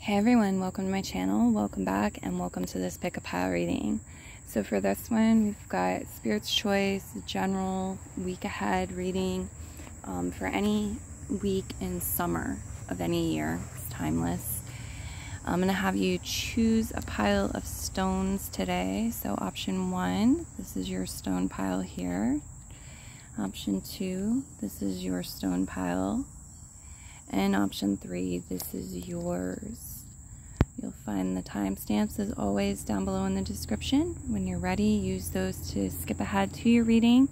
Hey everyone, welcome to my channel, welcome back, and welcome to this pick a pile reading. So for this one, we've got Spirit's Choice, general week ahead reading for any week in summer of any year. It's timeless. I'm going to have you choose a pile of stones today. So option 1, this is your stone pile here. Option 2, this is your stone pile. And option 3, this is yours. You'll find the timestamps as always down below in the description. When you're ready, use those to skip ahead to your reading.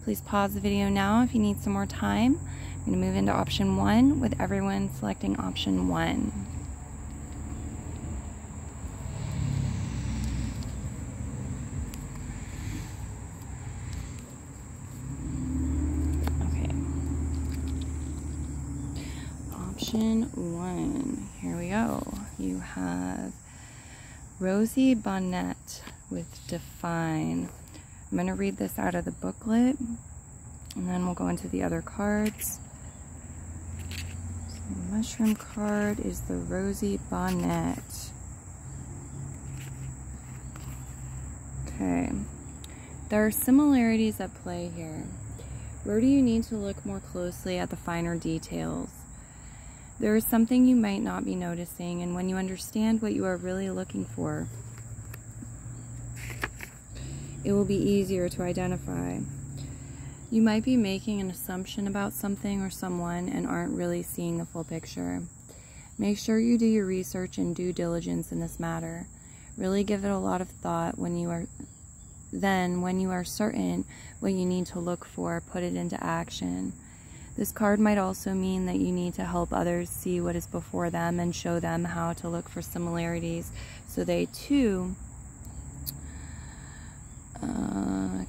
Please pause the video now if you need some more time. I'm going to move into option 1 with everyone selecting option 1. Option 1, here we go. You have Rosie Bonnet with Define. I'm going to read this out of the booklet and then we'll go into the other cards. So the mushroom card is the Rosie Bonnet. Okay, there are similarities at play here. Where do you need to look more closely at the finer details? There is something you might not be noticing, and when you understand what you are really looking for, it will be easier to identify. You might be making an assumption about something or someone and aren't really seeing the full picture. Make sure you do your research and due diligence in this matter. Really give it a lot of thought when you are certain what you need to look for, put it into action. This card might also mean that you need to help others see what is before them and show them how to look for similarities so they too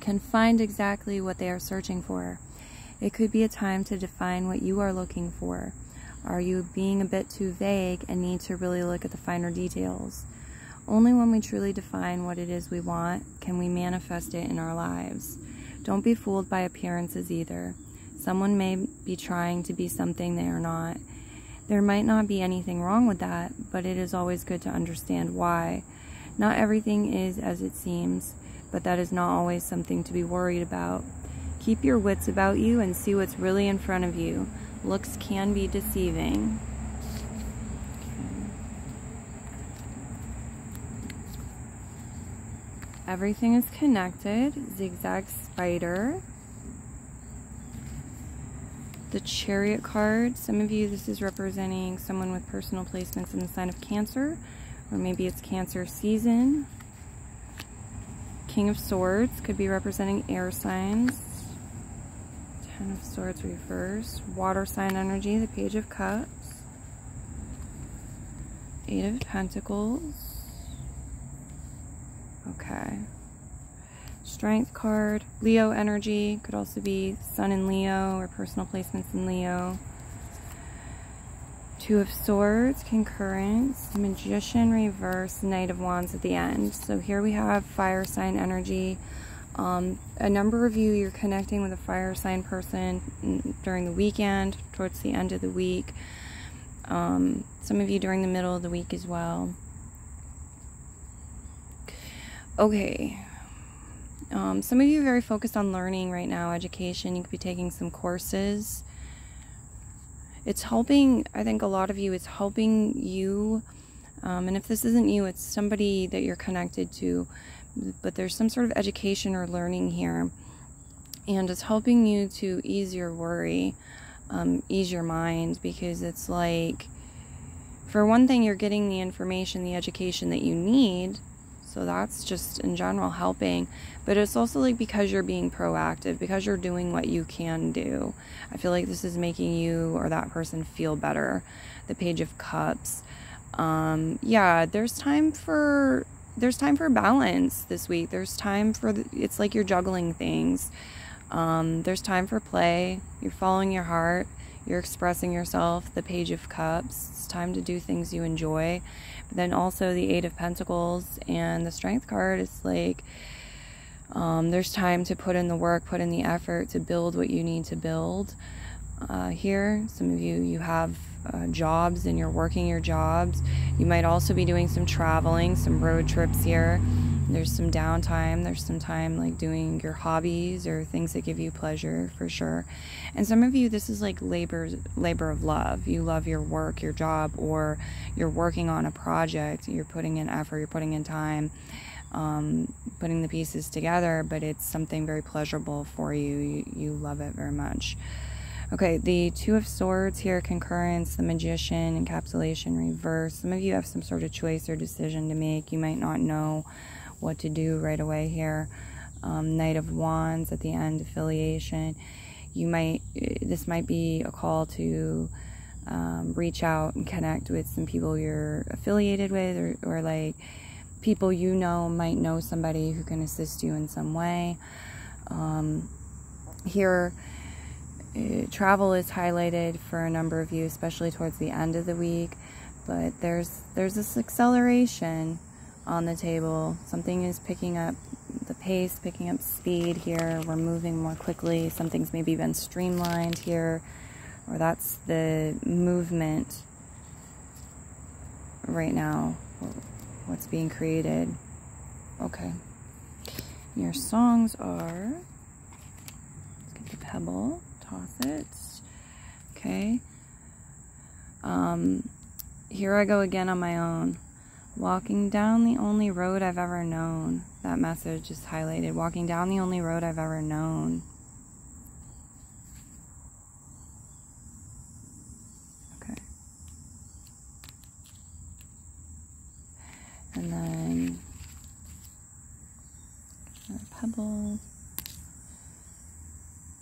can find exactly what they are searching for. It could be a time to define what you are looking for. Are you being a bit too vague and need to really look at the finer details? Only when we truly define what it is we want can we manifest it in our lives. Don't be fooled by appearances either. Someone may be trying to be something they are not. There might not be anything wrong with that, but it is always good to understand why. Not everything is as it seems, but that is not always something to be worried about. Keep your wits about you and see what's really in front of you. Looks can be deceiving. Everything is connected. Zigzag spider. The Chariot card, some of you, this is representing someone with personal placements in the sign of Cancer, or maybe it's Cancer season. King of Swords could be representing air signs. Ten of Swords reverse. Water sign energy, the Page of Cups. Eight of Pentacles. Okay. Strength card, Leo energy, could also be Sun in Leo or personal placements in Leo. Two of Swords, Concurrence, Magician reverse, Knight of Wands at the end. So here we have fire sign energy. A number of you, you're connecting with a fire sign person during the weekend, towards the end of the week. Some of you during the middle of the week as well. Okay. Some of you are very focused on learning right now, education. You could be taking some courses. It's helping, I think a lot of you, it's helping you. And if this isn't you, it's somebody that you're connected to. But there's some sort of education or learning here. And it's helping you to ease your worry, ease your mind. Because it's like, for one thing, you're getting the information, the education that you need. So that's just in general helping, but it's also like because you're being proactive, because you're doing what you can do. I feel like this is making you or that person feel better. The Page of Cups. Yeah, there's time for balance this week. There's time for, it's like you're juggling things. There's time for play. You're following your heart. You're expressing yourself. The Page of Cups. It's time to do things you enjoy. But then also the Eight of Pentacles and the Strength card is like, there's time to put in the work, put in the effort to build what you need to build. Here, some of you, you have jobs and you're working your jobs. You might also be doing some traveling, some road trips here. There's some downtime. There's some time like doing your hobbies or things that give you pleasure, for sure. And some of you, this is like labor of love. You love your work, your job, or you're working on a project. You're putting in effort, you're putting in time, putting the pieces together, but it's something very pleasurable for you. You love it very much. Okay, the Two of Swords here, concurrence, the Magician, encapsulation, reverse. Some of you have some sort of choice or decision to make. You might not know what to do right away here. Knight of Wands at the end, affiliation. This might be a call to reach out and connect with some people you're affiliated with, or like people you know might know somebody who can assist you in some way. Here, travel is highlighted for a number of you, especially towards the end of the week, but there's this acceleration on the table. Something is picking up the pace, picking up speed here. We're moving more quickly. Something's maybe been streamlined here, or that's the movement right now, what's being created. Okay. Your songs are, let's get the pebble. Toss it. Okay. Here I go again on my own. Walking down the only road I've ever known. That message is highlighted. Walking down the only road I've ever known. Okay. And then another pebble.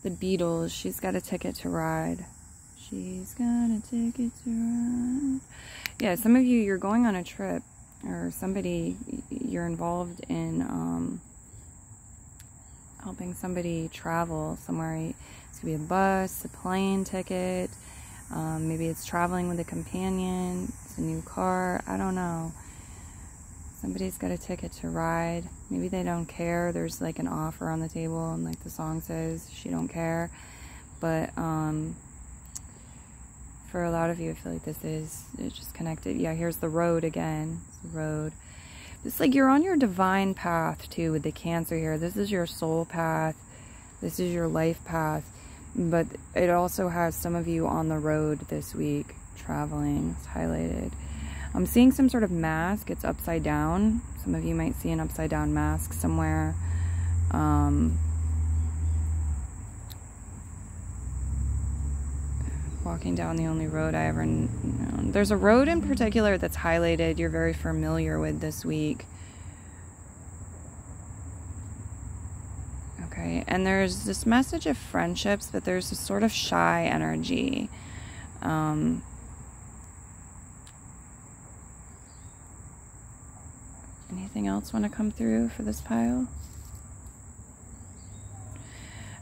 The Beatles, she's got a ticket to ride. She's got a ticket to ride. Yeah, some of you, you're going on a trip, or somebody, you're involved in helping somebody travel somewhere. It's going to be a bus, a plane ticket. Maybe it's traveling with a companion. It's a new car. I don't know. Somebody's got a ticket to ride. Maybe they don't care. There's like an offer on the table, and like the song says, she don't care. But for a lot of you, I feel like it's just connected. Yeah, here's the road again. It's the road. It's like you're on your divine path too with the Cancer here. This is your soul path. This is your life path. But it also has some of you on the road this week, traveling. It's highlighted. I'm seeing some sort of mask. It's upside down. Some of you might see an upside down mask somewhere. Walking down the only road I ever known. There's a road in particular that's highlighted you're very familiar with this week. Okay, and there's this message of friendships, but there's a sort of shy energy. Anything else want to come through for this pile?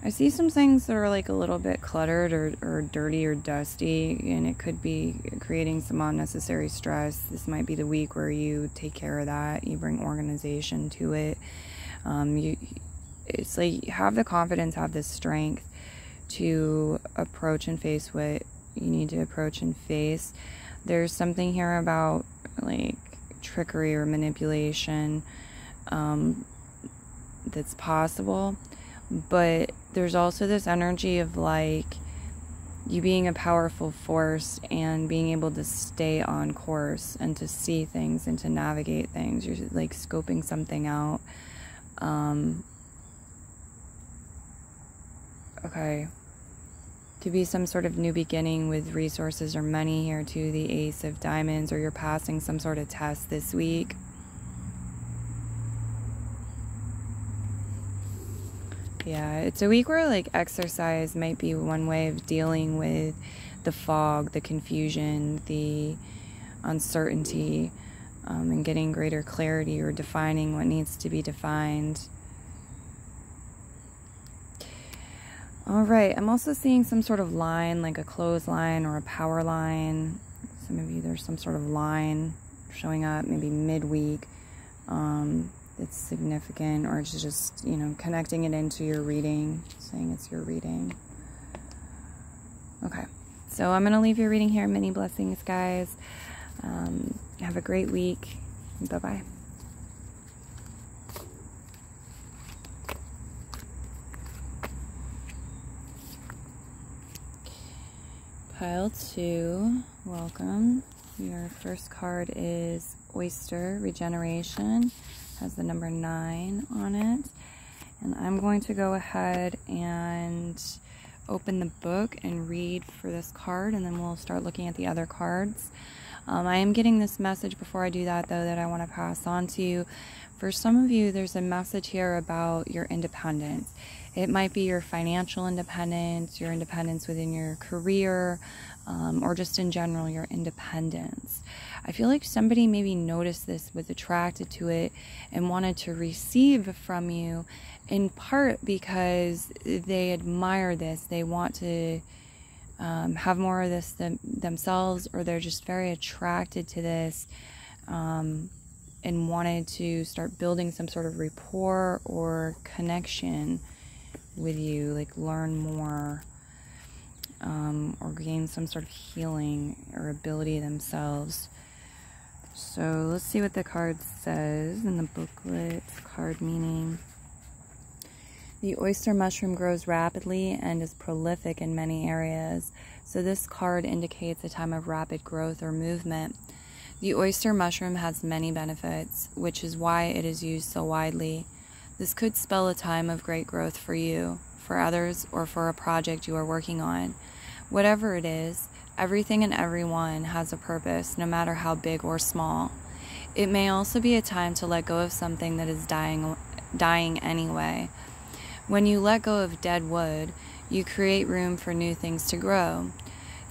I see some things that are like a little bit cluttered or dirty or dusty, and it could be creating some unnecessary stress. This might be the week where you take care of that. You bring organization to it. It's like you have the confidence, have the strength to approach and face what you need to approach and face. There's something here about like trickery or manipulation that's possible, but there's also this energy of like you being a powerful force and being able to stay on course and to see things and to navigate things. You're like scoping something out. Okay. To be some sort of new beginning with resources or money here too, the Ace of Diamonds, or you're passing some sort of test this week. Yeah, it's a week where like exercise might be one way of dealing with the fog, the confusion, the uncertainty, and getting greater clarity or defining what needs to be defined. All right, I'm also seeing some sort of line, like a clothesline or a power line. Some of you, there's some sort of line showing up, maybe midweek. It's significant, or it's just, you know, connecting it into your reading, saying it's your reading. Okay. So I'm going to leave your reading here. Many blessings, guys. Have a great week. Bye-bye. Pile 2, welcome. Your first card is Oyster, Regeneration. Has the number 9 on it. And I'm going to go ahead and open the book and read for this card, and then we'll start looking at the other cards. I am getting this message before I do that, though, that I want to pass on to you. For some of you, there's a message here about your independence. It might be your financial independence, your independence within your career, or just in general, your independence. I feel like somebody maybe noticed this, was attracted to it, and wanted to receive from you, in part because they admire this. They want to have more of this themselves, or they're just very attracted to this and wanted to start building some sort of rapport or connection with you, like learn more or gain some sort of healing or ability themselves. So let's see what the card says in the booklet. Card meaning: the oyster mushroom grows rapidly and is prolific in many areas. So this card indicates a time of rapid growth or movement. The oyster mushroom has many benefits, which is why it is used so widely. This could spell a time of great growth for you, for others, or for a project you are working on. Whatever it is, everything and everyone has a purpose, no matter how big or small. It may also be a time to let go of something that is dying anyway. When you let go of dead wood, you create room for new things to grow.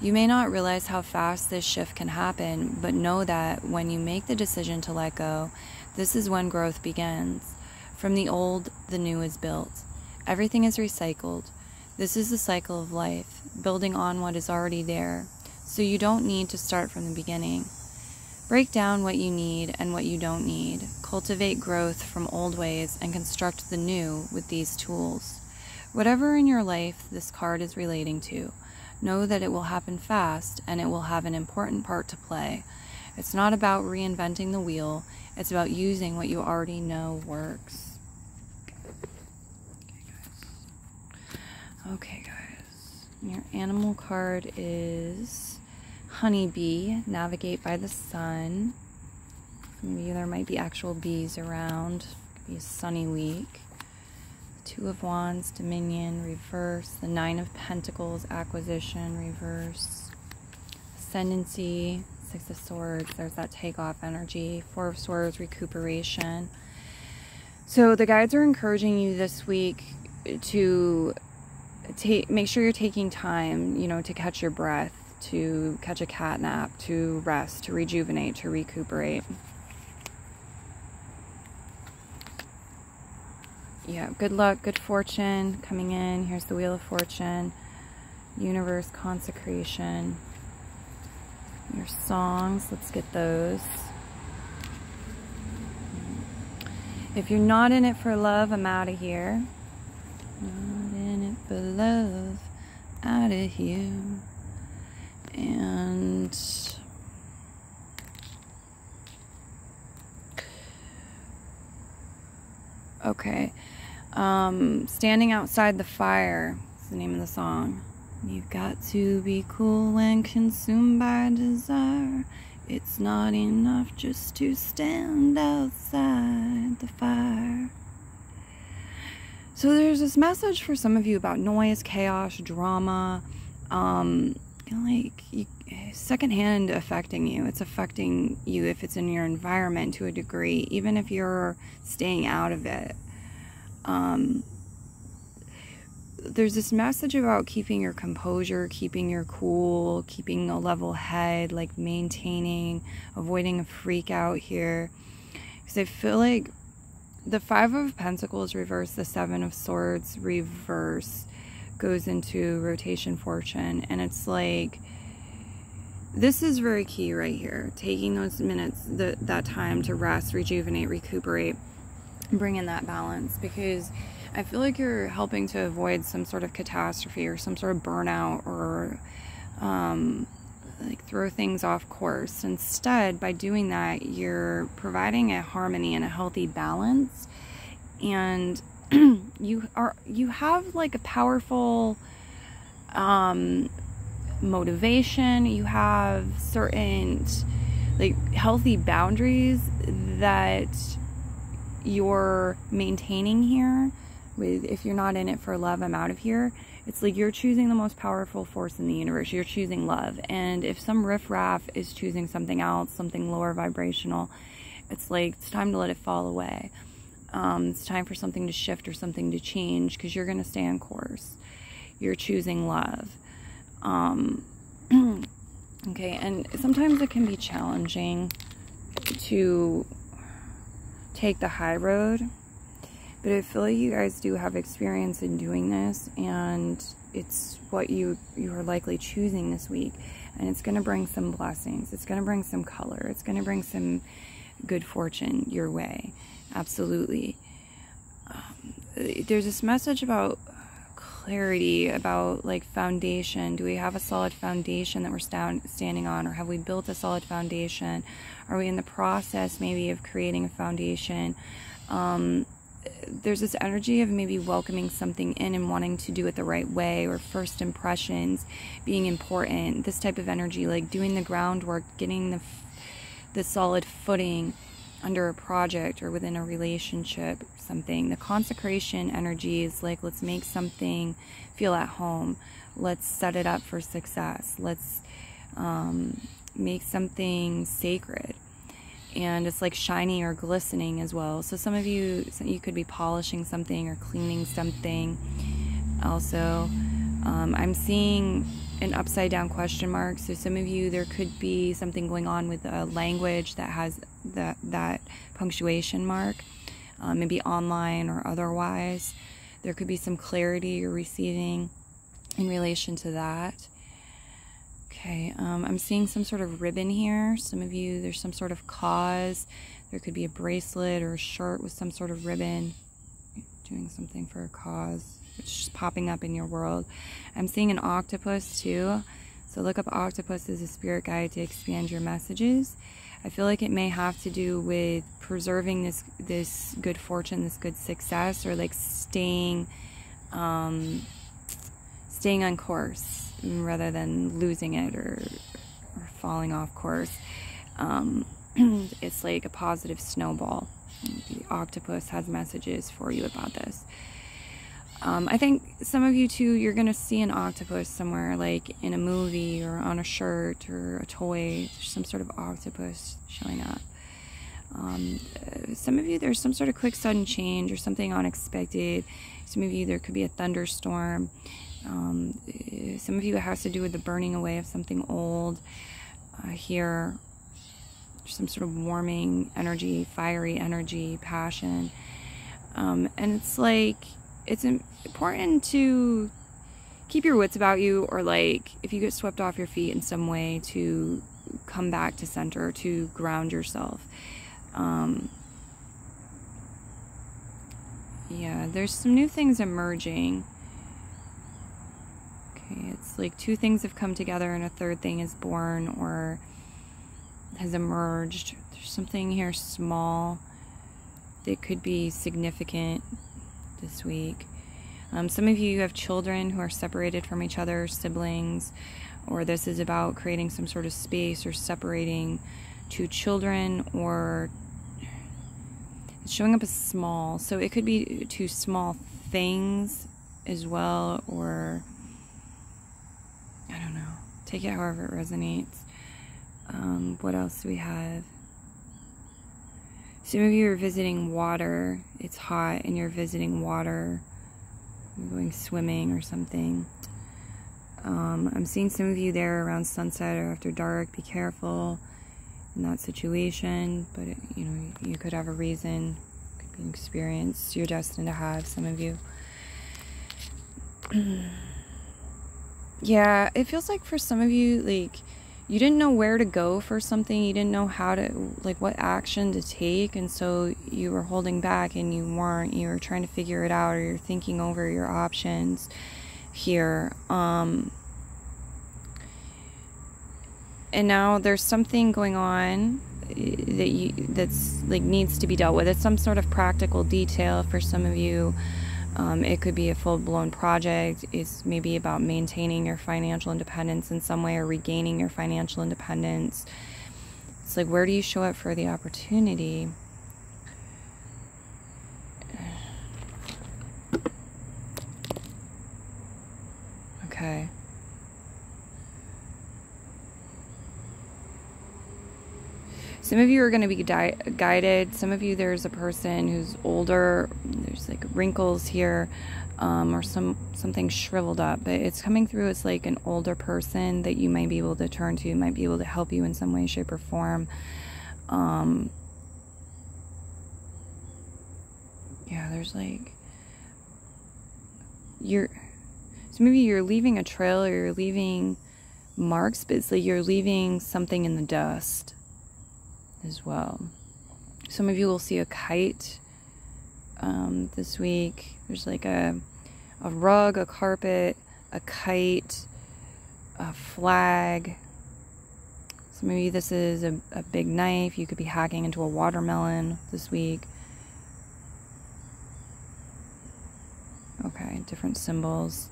You may not realize how fast this shift can happen, but know that when you make the decision to let go, this is when growth begins. From the old, the new is built. Everything is recycled. This is the cycle of life, building on what is already there, so you don't need to start from the beginning. Break down what you need and what you don't need. Cultivate growth from old ways and construct the new with these tools. Whatever in your life this card is relating to, know that it will happen fast and it will have an important part to play. It's not about reinventing the wheel, it's about using what you already know works. Okay, guys. Your animal card is Honeybee, Navigate by the Sun. Maybe there might be actual bees around. It could be a sunny week. Two of Wands, Dominion, reverse. The Nine of Pentacles, Acquisition, reverse. Ascendancy, Six of Swords. There's that takeoff energy. Four of Swords, recuperation. So the guides are encouraging you this week to make sure you're taking time, to catch your breath, to catch a cat nap, to rest, to rejuvenate, to recuperate. Yeah, good luck, good fortune coming in. Here's the Wheel of Fortune, Universe, Consecration. Your songs, let's get those. If you're not in it for love, I'm out of here. Not in it for love, out of here. And okay, Standing Outside the Fire is the name of the song. You've got to be cool when consumed by desire. It's not enough just to stand outside the fire. So there's this message for some of you about noise, chaos, drama, secondhand affecting you. It's affecting you if it's in your environment to a degree, even if you're staying out of it. There's this message about keeping your composure, keeping your cool, keeping a level head, like maintaining, avoiding a freak out here. Because I feel like the Five of Pentacles reverse, the Seven of Swords reverse goes into rotation fortune, and it's like this is very key right here, taking those minutes, that time to rest, rejuvenate, recuperate, bring in that balance, because I feel like you're helping to avoid some sort of catastrophe or some sort of burnout or like throw things off course. Instead, by doing that, you're providing a harmony and a healthy balance, and you have like a powerful motivation. You have certain like healthy boundaries that you're maintaining here. With, if you're not in it for love, I'm out of here. It's like you're choosing the most powerful force in the universe. You're choosing love. And if some riffraff is choosing something else, something lower vibrational, it's like it's time to let it fall away. It's time for something to shift or something to change, because you're going to stay on course. You're choosing love. Okay, and sometimes it can be challenging to take the high road. But I feel like you guys do have experience in doing this, and it's what you are likely choosing this week. And it's going to bring some blessings. It's going to bring some color. It's going to bring some good fortune your way. Absolutely. There's this message about clarity, about like foundation. Do we have a solid foundation that we're standing on, or have we built a solid foundation? Are we in the process maybe of creating a foundation? There's this energy of maybe welcoming something in and wanting to do it the right way, or first impressions being important. This type of energy, like doing the groundwork, getting the solid footing under a project or within a relationship, something. The consecration energy is like, let's make something feel at home. Let's set it up for success. Let's make something sacred. And it's like shiny or glistening as well. So some of you could be polishing something or cleaning something. Also, I'm seeing an upside down question mark. So some of you, there could be something going on with a language that has that punctuation mark, maybe online or otherwise. There could be some clarity you're receiving in relation to that. Okay, I'm seeing some sort of ribbon here. Some of you, there's some sort of cause. There could be a bracelet or a shirt with some sort of ribbon. Doing something for a cause. It's just popping up in your world. I'm seeing an octopus too. So look up octopus as a spirit guide to expand your messages. I feel like it may have to do with preserving this good fortune, this good success, or like staying on course, rather than losing it or falling off course. It's like a positive snowball. The octopus has messages for you about this. I think some of you too, you're going to see an octopus somewhere, like in a movie or on a shirt or a toy. There's some sort of octopus showing up. Some of you, there's some sort of quick sudden change or something unexpected. Some of you, there could be a thunderstorm. Some of you, it has to do with the burning away of something old. Here, some sort of warming energy, fiery energy, passion. And it's like, it's important to keep your wits about you, or like, if you get swept off your feet in some way, to come back to center, to ground yourself. Yeah, there's some new things emerging. It's like two things have come together and a third thing is born or has emerged. There's something here small that could be significant this week. Some of you have children who are separated from each other, siblings, or this is about creating some sort of space or separating two children, or it's showing up as small. So it could be two small things as well, or I don't know. Take it however it resonates. What else do we have? Some of you are visiting water. It's hot and you're visiting water. You're going swimming or something. I'm seeing some of you there around sunset or after dark. Be careful in that situation. But, you could have a reason. Could be an experience you're destined to have, some of you. Yeah, it feels like for some of you, like, you didn't know where to go for something. You didn't know how to, like, what action to take. And so you were holding back and you weren't. You were trying to figure it out, or you're thinking over your options here. And now there's something going on that's like needs to be dealt with. It's some sort of practical detail for some of you. It could be a full-blown project. It's maybe about maintaining your financial independence in some way or regaining your financial independence. It's like, where do you show up for the opportunity? Okay. Some of you are going to be guided. Some of you, there's a person who's older. There's like wrinkles here, or something shriveled up. But it's coming through as like an older person that you might be able to turn to, might be able to help you in some way, shape, or form. Yeah, there's like so maybe you're leaving a trail or you're leaving marks, but it's like you're leaving something in the dust as well. Some of you will see a kite this week. There's like a rug, a carpet, a kite, a flag. So maybe this is a big knife. You could be hacking into a watermelon this week. Okay, different symbols.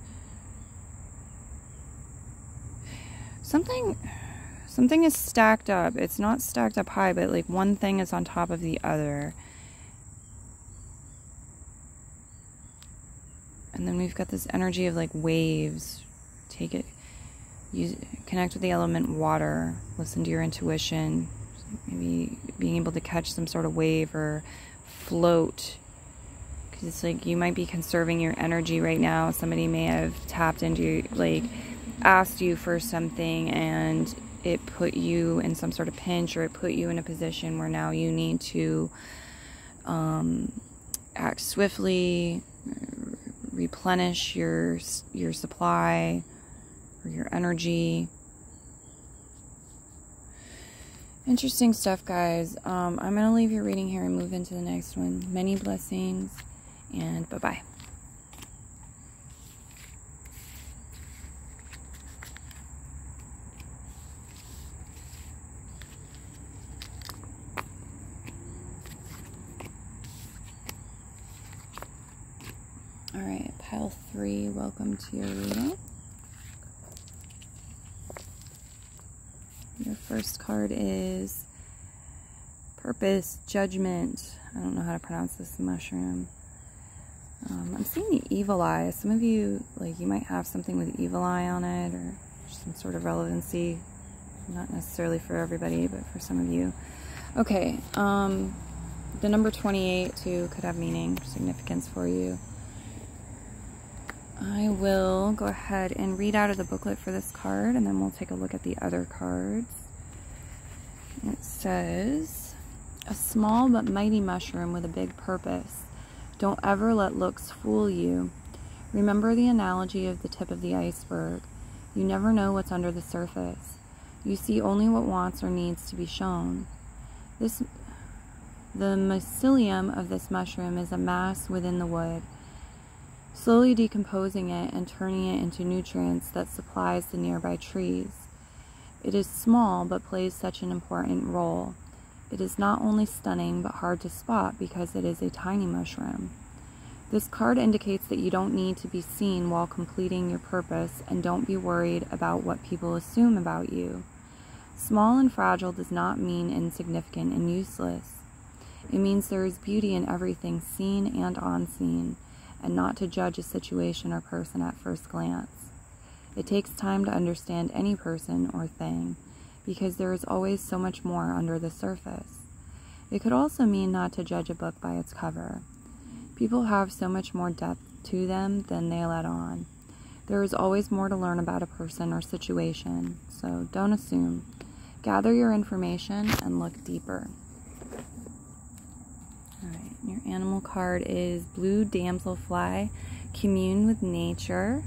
Something is stacked up. It's not stacked up high, but like one thing is on top of the other. And then we've got this energy of like waves. Take it, connect with the element water. Listen to your intuition. Maybe being able to catch some sort of wave or float. Because it's like you might be conserving your energy right now. Somebody may have tapped into, like, asked you for something and it put you in some sort of pinch, or it put you in a position where now you need to act swiftly, replenish your supply or your energy. Interesting stuff, guys. I'm going to leave your reading here and move into the next one. Many blessings, and bye-bye. Alright, pile 3, welcome to your reading. Your first card is Purpose, Judgment. I don't know how to pronounce this mushroom. I'm seeing the evil eye. Some of you, like, you might have something with evil eye on it, or some sort of relevancy. Not necessarily for everybody, but for some of you. Okay, the number 28 too could have meaning, significance for you. I will go ahead and read out of the booklet for this card, and then we'll take a look at the other cards. It says, a small but mighty mushroom with a big purpose. Don't ever let looks fool you. Remember the analogy of the tip of the iceberg. You never know what's under the surface. You see only what wants or needs to be shown. The mycelium of this mushroom is a mass within the wood, slowly decomposing it and turning it into nutrients that supplies the nearby trees. It is small, but plays such an important role. It is not only stunning, but hard to spot because it is a tiny mushroom. This card indicates that you don't need to be seen while completing your purpose, and don't be worried about what people assume about you. Small and fragile does not mean insignificant and useless. It means there is beauty in everything seen and unseen, and not to judge a situation or person at first glance. It takes time to understand any person or thing, because there is always so much more under the surface. It could also mean not to judge a book by its cover. People have so much more depth to them than they let on. There is always more to learn about a person or situation, so don't assume. Gather your information and look deeper. Alright, your animal card is Blue Damselfly, Commune with Nature.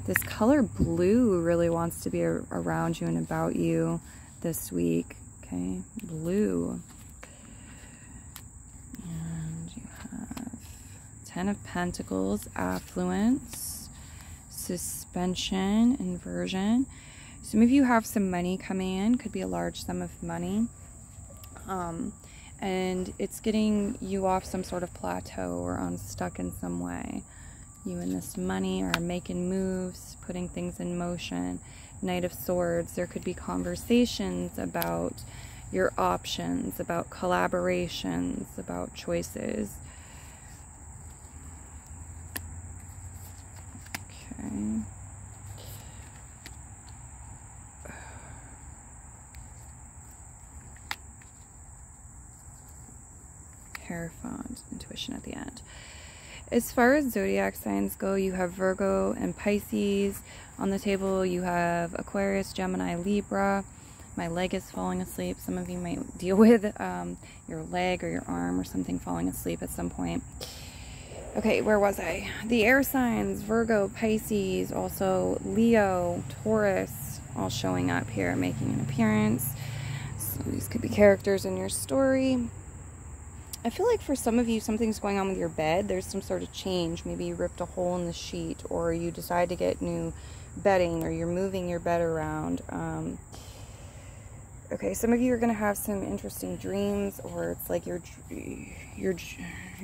This color blue really wants to be around you and about you this week. Okay, blue. And you have Ten of Pentacles, Affluence, Suspension, Inversion. Some of you have some money coming in, could be a large sum of money. And it's getting you off some sort of plateau or unstuck in some way. You and this money are making moves, putting things in motion. Knight of Swords, there could be conversations about your options, about collaborations, about choices. Okay. Hierophant, intuition at the end. As far as zodiac signs go, you have Virgo and Pisces. On the table, you have Aquarius, Gemini, Libra. My leg is falling asleep. Some of you might deal with your leg or your arm or something falling asleep at some point. Okay, where was I? The air signs, Virgo, Pisces, also Leo, Taurus, all showing up here, making an appearance. So these could be characters in your story. I feel like for some of you, something's going on with your bed. There's some sort of change. Maybe you ripped a hole in the sheet, or you decide to get new bedding, or you're moving your bed around. Okay, some of you are going to have some interesting dreams, or it's like your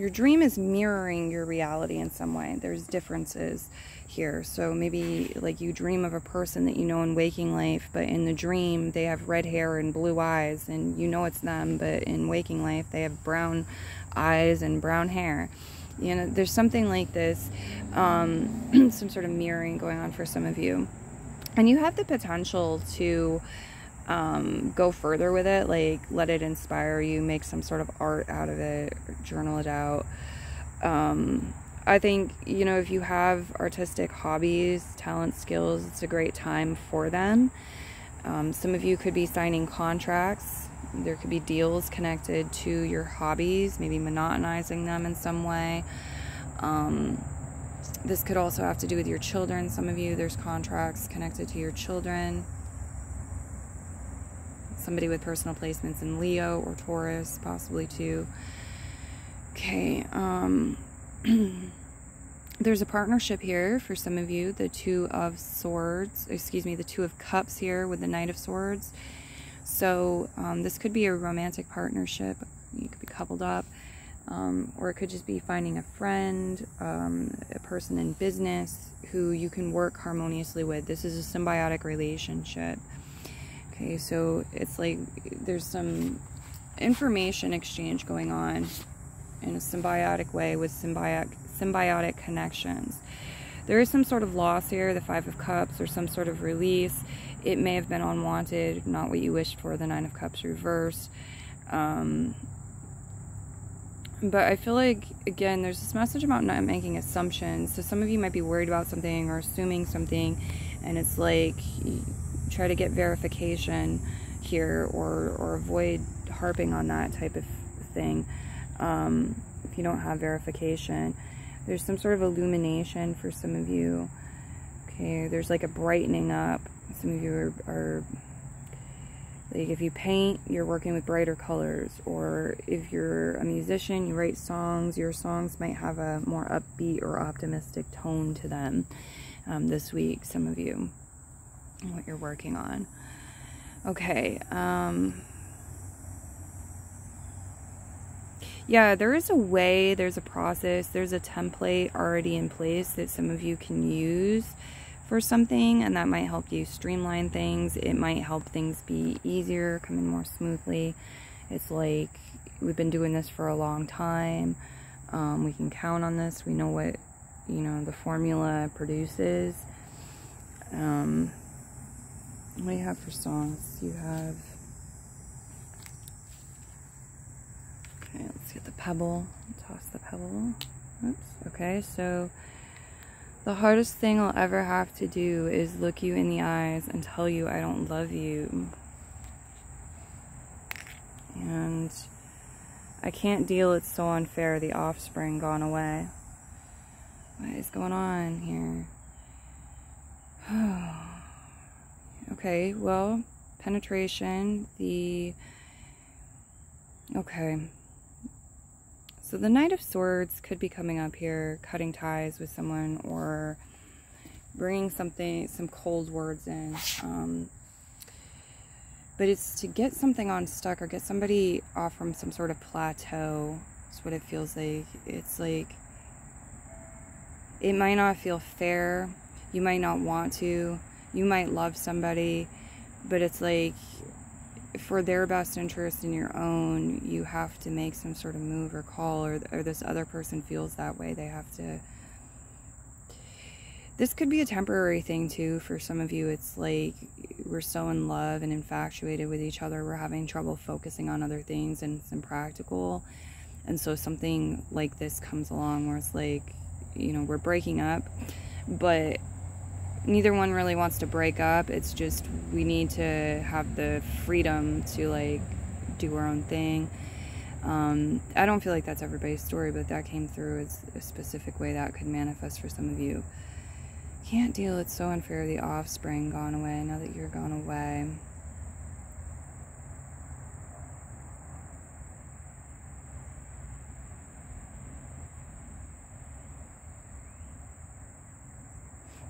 dream is mirroring your reality in some way. There's differences here. So maybe like you dream of a person that you know in waking life, but in the dream they have red hair and blue eyes, and you know it's them, but in waking life they have brown eyes and brown hair. You know, there's something like this, some sort of mirroring going on for some of you. And you have the potential to go further with it, like let it inspire you, make some sort of art out of it, or journal it out. I think, you know, if you have artistic hobbies, talent, skills, it's a great time for them. Some of you could be signing contracts. There could be deals connected to your hobbies, maybe monotonizing them in some way. This could also have to do with your children. Some of you, there's contracts connected to your children. Somebody with personal placements in Leo or Taurus, possibly too. Okay, there's a partnership here for some of you. The Two of Swords, excuse me, the Two of Cups here with the Knight of Swords. So this could be a romantic partnership. You could be coupled up, or it could just be finding a friend, a person in business who you can work harmoniously with. This is a symbiotic relationship. Okay, so it's like there's some information exchange going on in a symbiotic way with symbiotic connections. There is some sort of loss here, the Five of Cups, or some sort of release. It may have been unwanted, not what you wished for, the Nine of Cups reversed. But I feel like, again, there's this message about not making assumptions. So some of you might be worried about something or assuming something, and it's like try to get verification here, or avoid harping on that type of thing. If you don't have verification, there's some sort of illumination for some of you. Okay, there's like a brightening up. Some of you are like, if you paint, you're working with brighter colors, or if you're a musician, you write songs, your songs might have a more upbeat or optimistic tone to them this week, some of you, what you're working on. Okay, yeah, there is a way, there's a process, there's a template already in place that some of you can use for something, and that might help you streamline things. It might help things be easier, come in more smoothly. It's like, we've been doing this for a long time. We can count on this. We know what, you know, the formula produces. What do you have for songs? You have, okay, let's get the pebble. Toss the pebble. Oops. Okay, so the hardest thing I'll ever have to do is look you in the eyes and tell you I don't love you. And I can't deal, it's so unfair, the offspring gone away. What is going on here? Okay, well, penetration, okay. So the Knight of Swords could be coming up here, cutting ties with someone, or bringing some cold words in. But it's to get something unstuck or get somebody off from some sort of plateau. That's what it feels like. It's like, it might not feel fair. You might not want to. You might love somebody. But it's like, for their best interest in your own, you have to make some sort of move or call, or this other person feels that way. They have to. This could be a temporary thing too for some of you. It's like we're so in love and infatuated with each other, we're having trouble focusing on other things, and it's impractical. And so something like this comes along where it's like, you know, we're breaking up, but neither one really wants to break up. It's just we need to have the freedom to like do our own thing. I don't feel like that's everybody's story, but that came through as a specific way that could manifest for some of you. Can't deal, it's so unfair, the offspring gone away, now that you're gone away.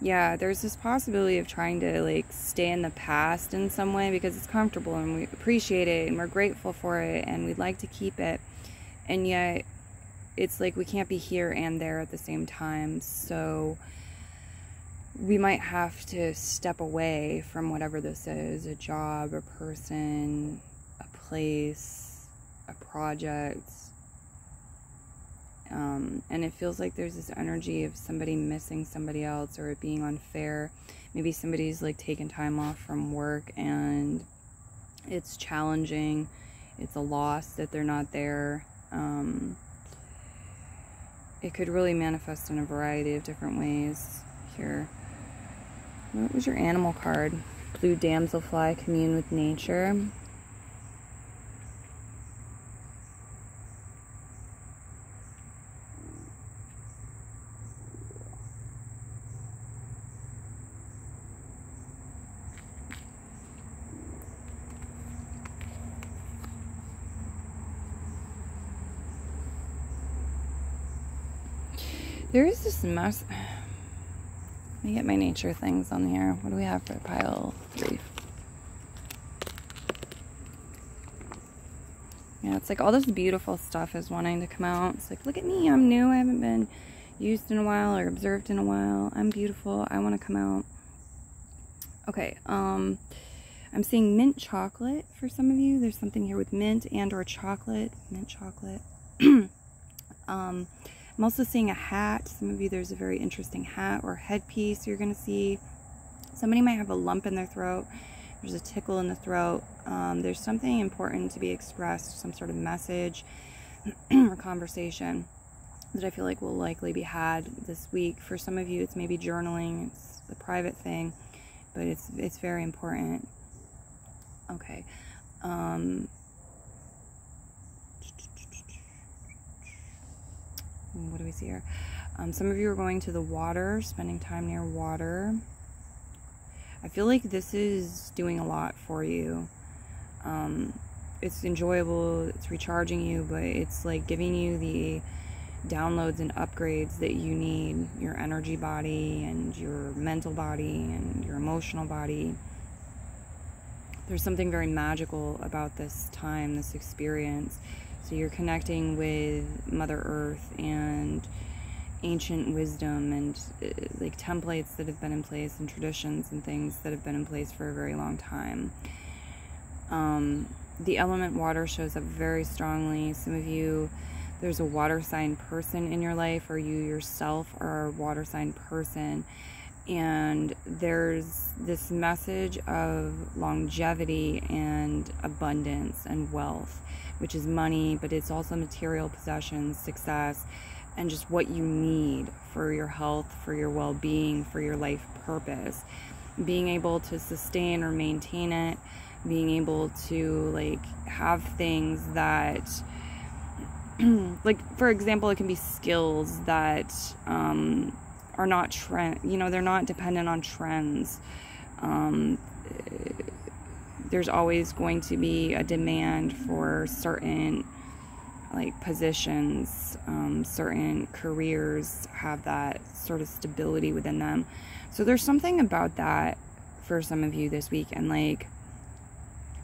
Yeah, there's this possibility of trying to like stay in the past in some way because it's comfortable and we appreciate it and we're grateful for it and we'd like to keep it. And yet it's like we can't be here and there at the same time. So we might have to step away from whatever this is, a job, a person, a place, a project. And it feels like there's this energy of somebody missing somebody else or it being unfair. Maybe somebody's like taken time off from work and it's challenging. It's a loss that they're not there. It could really manifest in a variety of different ways here. What was your animal card? Blue damselfly, commune with nature. There is this mess. Let me get my nature things on here. What do we have for pile 3? Yeah, it's like all this beautiful stuff is wanting to come out. It's like, look at me, I'm new. I haven't been used in a while or observed in a while. I'm beautiful. I want to come out. Okay, I'm seeing mint chocolate for some of you. There's something here with mint and or chocolate. Mint chocolate. I'm also seeing a hat. Some of you, there's a very interesting hat or headpiece you're going to see. Somebody might have a lump in their throat. There's a tickle in the throat. There's something important to be expressed, some sort of message or conversation that I feel like will likely be had this week. For some of you, it's maybe journaling. It's a private thing, but it's very important. Okay. What do we see here? Some of you are going to the water, spending time near water. I feel like this is doing a lot for you. It's enjoyable, it's recharging you, but it's like giving you the downloads and upgrades that you need, your energy body and your mental body and your emotional body. There's something very magical about this time, this experience. So you're connecting with Mother Earth and ancient wisdom and like templates that have been in place and traditions and things that have been in place for a very long time. The element water shows up very strongly. Some of you, there's a water sign person in your life, or you yourself are a water sign person. And there's this message of longevity and abundance and wealth, which is money, but it's also material possessions, success, and just what you need for your health, for your well-being, for your life purpose. Being able to sustain or maintain it, being able to like have things that like, for example, it can be skills that are not trend, you know, they're not dependent on trends. There's always going to be a demand for certain like positions, certain careers have that sort of stability within them. So there's something about that for some of you this week, and like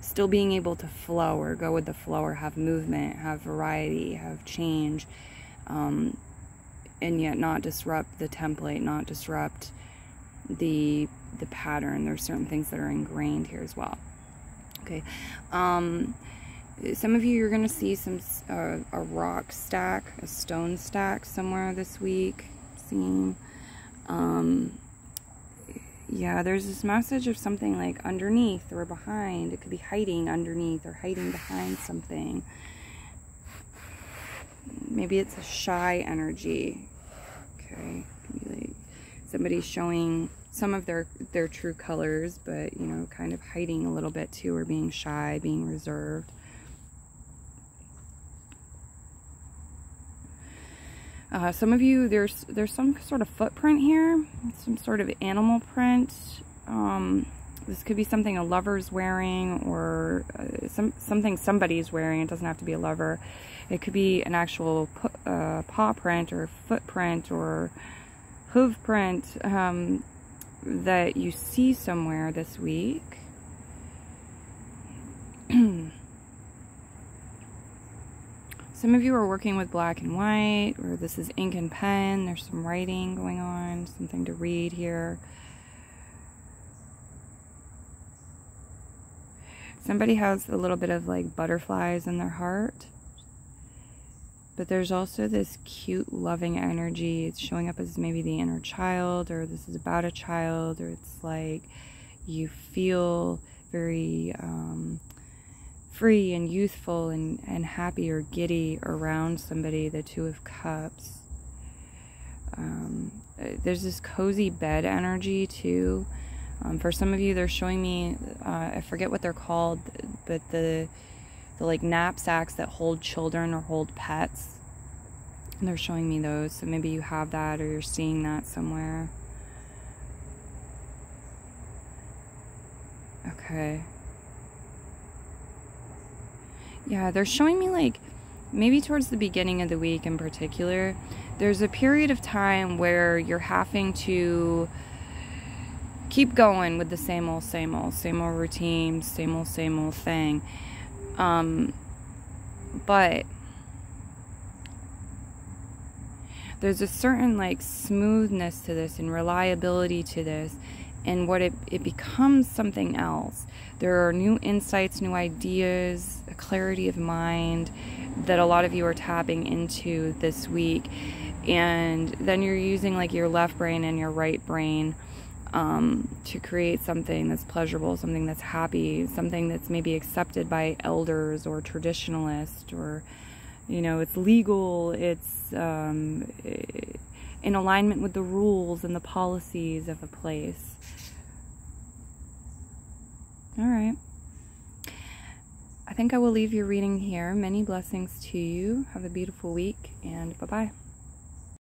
still being able to flow or go with the flow or have movement, have variety, have change, and yet not disrupt the template, not disrupt the pattern. There's certain things that are ingrained here as well. Okay. Some of you, you're going to see some a rock stack, a stone stack somewhere this week. Seeing, yeah, there's this message of something like underneath or behind. It could be hiding underneath or hiding behind something. Maybe it's a shy energy. Okay, could be like somebody showing some of their true colors, but you know, kind of hiding a little bit too, or being shy, being reserved. Some of you, there's some sort of footprint here, some sort of animal print. This could be something a lover's wearing, or something somebody's wearing. It doesn't have to be a lover. It could be an actual paw print or footprint or hoof print that you see somewhere this week. Some of you are working with black and white, or this is ink and pen. There's some writing going on, something to read here. Somebody has a little bit of like butterflies in their heart. But there's also this cute, loving energy. It's showing up as maybe the inner child, or this is about a child, or it's like you feel very free and youthful and happy or giddy around somebody, the Two of Cups. There's this cozy bed energy too. For some of you, they're showing me, I forget what they're called, but the like knapsacks that hold children or hold pets. And they're showing me those, so maybe you have that or you're seeing that somewhere. Okay. Yeah, they're showing me like maybe towards the beginning of the week in particular, there's a period of time where you're having to keep going with the same old routine, same old thing. But there's a certain like smoothness to this and reliability to this, and what it becomes something else. There are new insights, new ideas, a clarity of mind that a lot of you are tapping into this week. And then you're using like your left brain and your right brain to create something that's pleasurable, something that's happy, something that's maybe accepted by elders or traditionalists, or, you know, it's legal, it's in alignment with the rules and the policies of a place. All right. I think I will leave your reading here. Many blessings to you. Have a beautiful week, and bye-bye.